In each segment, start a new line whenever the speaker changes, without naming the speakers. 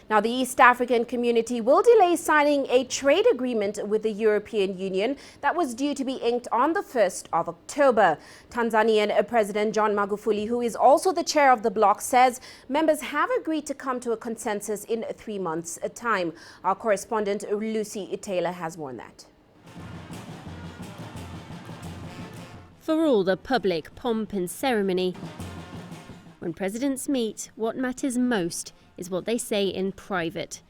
Now, the East African community will delay signing a trade agreement with the European Union that was due to be inked on the 1st of October. Tanzanian President John Magufuli, who is also the chair of the bloc, says members have agreed to come to a consensus in 3 months' time. Our correspondent Lucy Taylor has more on that.
For all the public pomp and ceremony, when presidents meet, what matters most is what they say in private.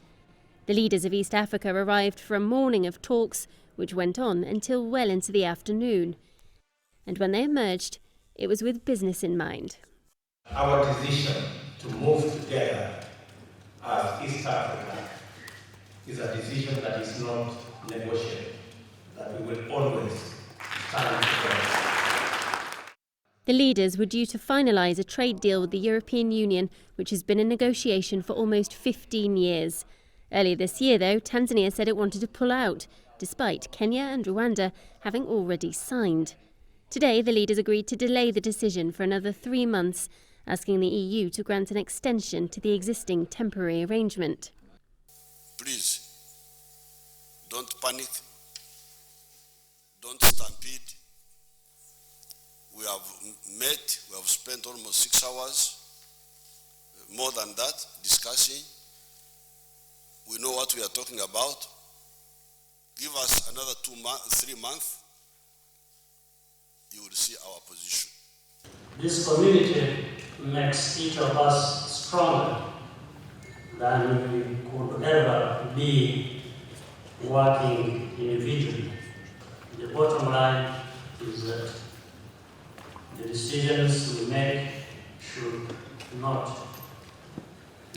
The leaders of East Africa arrived for a morning of talks which went on until well into the afternoon. And when they emerged, it was with business in mind.
Our decision to move together as East Africa is a decision that is not negotiable, that we will always stand together.
The leaders were due to finalise a trade deal with the European Union, which has been in negotiation for almost 15 years. Earlier this year, though, Tanzania said it wanted to pull out, despite Kenya and Rwanda having already signed. Today, the leaders agreed to delay the decision for another 3 months, asking the EU to grant an extension to the existing temporary arrangement.
Please, don't panic, don't stampede. We have met, we have spent almost 6 hours, more than that, discussing. We know what we are talking about. Give us another 3 months, you will see our position.
This community makes each of us stronger than we could ever be working individually. The bottom line is that the decisions we make should not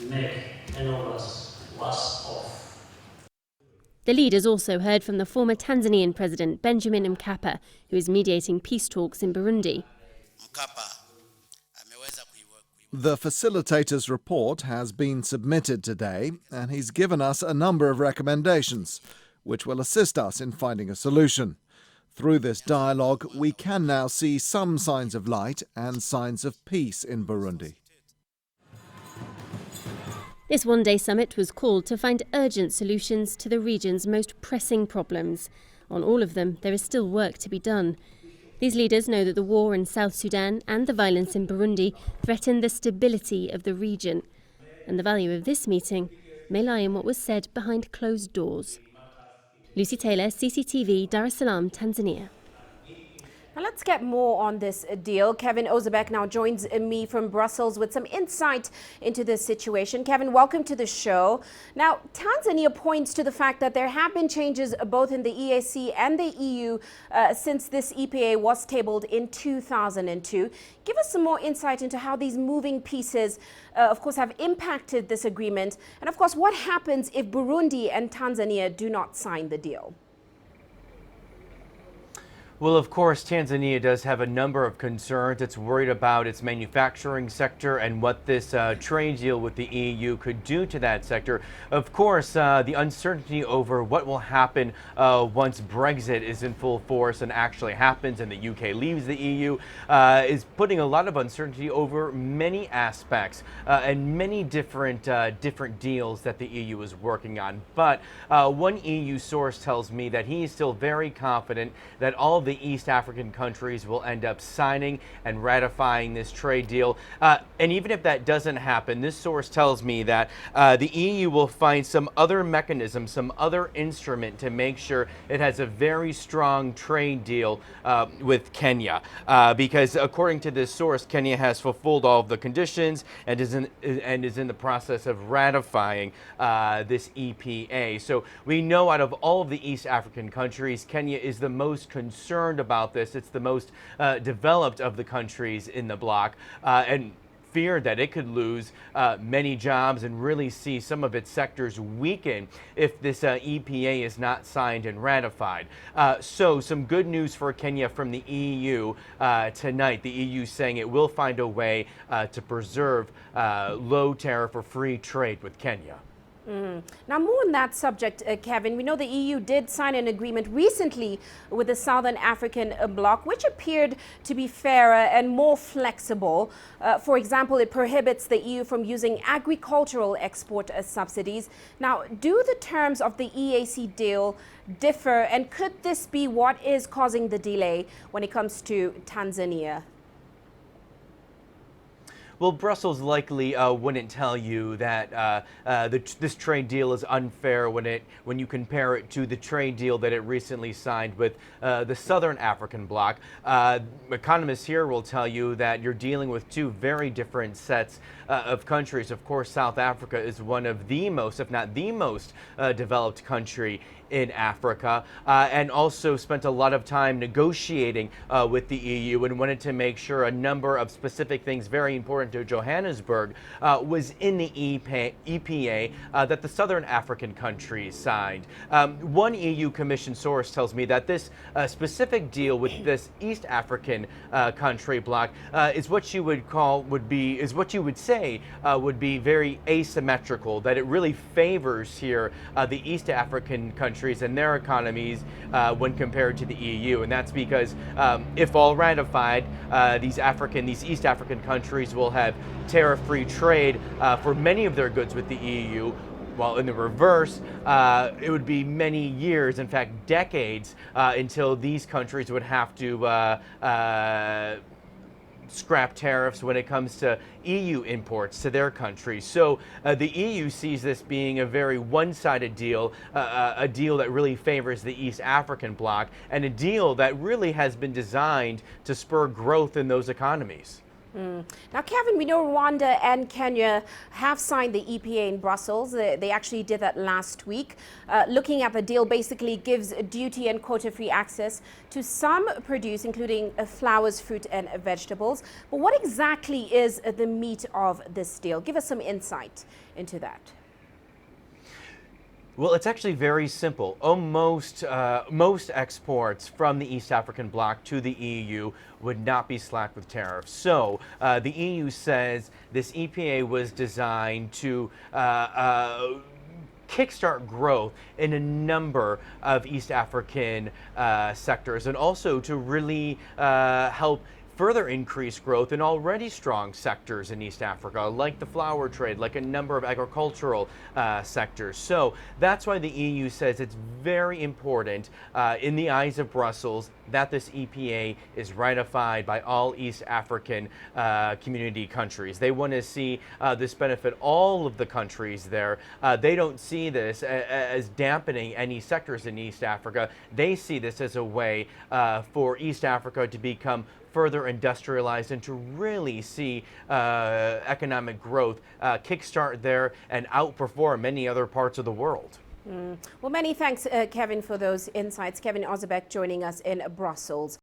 make any of us worse off.
The leaders also heard from the former Tanzanian President Benjamin Mkapa, who is mediating peace talks in Burundi.
The facilitator's report has been submitted today, and he's given us a number of recommendations, which will assist us in finding a solution. Through this dialogue, we can now see some signs of light and signs of peace in Burundi.
This one-day summit was called to find urgent solutions to the region's most pressing problems. On all of them, there is still work to be done. These leaders know that the war in South Sudan and the violence in Burundi threaten the stability of the region. And the value of this meeting may lie in what was said behind closed doors. Lucy Taylor, CCTV, Dar es Salaam, Tanzania.
Now let's get more on this deal. Kevin Ozebek now joins me from Brussels with some insight into this situation. Kevin, welcome to the show. Now, Tanzania points to the fact that there have been changes both in the EAC and the EU since this EPA was tabled in 2002. Give us some more insight into how these moving pieces, of course, have impacted this agreement. And of course, what happens if Burundi and Tanzania do not sign the deal?
Well, of course, Tanzania does have a number of concerns. It's worried about its manufacturing sector and what this trade deal with the EU could do to that sector. Of course, the uncertainty over what will happen once Brexit is in full force and actually happens and the UK leaves the EU is putting a lot of uncertainty over many aspects and many different deals that the EU is working on. But one EU source tells me that he is still very confident that all the East African countries will end up signing and ratifying this trade deal. And even if that doesn't happen, this source tells me that the EU will find some other mechanism, some other instrument to make sure it has a very strong trade deal with Kenya. Because according to this source, Kenya has fulfilled all of the conditions and is in the process of ratifying this EPA. So we know out of all of the East African countries, Kenya is the most concerned about this. It's the most developed of the countries in the bloc, and fear that it could lose many jobs and really see some of its sectors weaken if this EPA is not signed and ratified. So some good news for Kenya from the EU tonight. The EU saying it will find a way to preserve low tariff or free trade with Kenya.
Now, more on that subject, Kevin, we know the EU did sign an agreement recently with the Southern African bloc, which appeared to be fairer and more flexible. For example, it prohibits the EU from using agricultural export subsidies. Now, do the terms of the EAC deal differ, and could this be what is causing the delay when it comes to Tanzania?
Well, Brussels likely wouldn't tell you that this trade deal is unfair when you compare it to the trade deal that it recently signed with the Southern African bloc. Economists here will tell you that you're dealing with two very different sets of countries. Of course, South Africa is one of the most, if not the most, developed country in Africa, and also spent a lot of time negotiating with the EU and wanted to make sure a number of specific things very important to Johannesburg was in the EPA that the Southern African countries signed. One EU Commission source tells me that this specific deal with this East African country bloc is what you would say would be very asymmetrical, that it really favors here the East African countries and their economies when compared to the EU. And that's because if all ratified, these East African countries will have tariff-free trade for many of their goods with the EU, while in the reverse, it would be many years, in fact decades, until these countries would have to scrap tariffs when it comes to EU imports to their country. So the EU sees this being a very one-sided deal, a deal that really favors the East African bloc, and a deal that really has been designed to spur growth in those economies.
Now, Kevin, we know Rwanda and Kenya have signed the EPA in Brussels. They actually did that last week. Looking at the deal, basically gives duty and quota-free access to some produce, including flowers, fruit, and vegetables. But what exactly is the meat of this deal? Give us some insight into that.
Well, it's actually very simple. Most exports from the East African bloc to the EU would not be slapped with tariffs. So the EU says this EPA was designed to kickstart growth in a number of East African sectors, and also to really help further increase growth in already strong sectors in East Africa, like the flower trade, like a number of agricultural sectors. So that's why the EU says it's very important in the eyes of Brussels that this EPA is ratified by all East African community countries. They want to see this benefit all of the countries there. They don't see this as dampening any sectors in East Africa. They see this as a way for East Africa to become further industrialized and to really see economic growth kickstart there and outperform many other parts of the world.
Well, many thanks, Kevin, for those insights. Kevin Ozebek joining us in Brussels.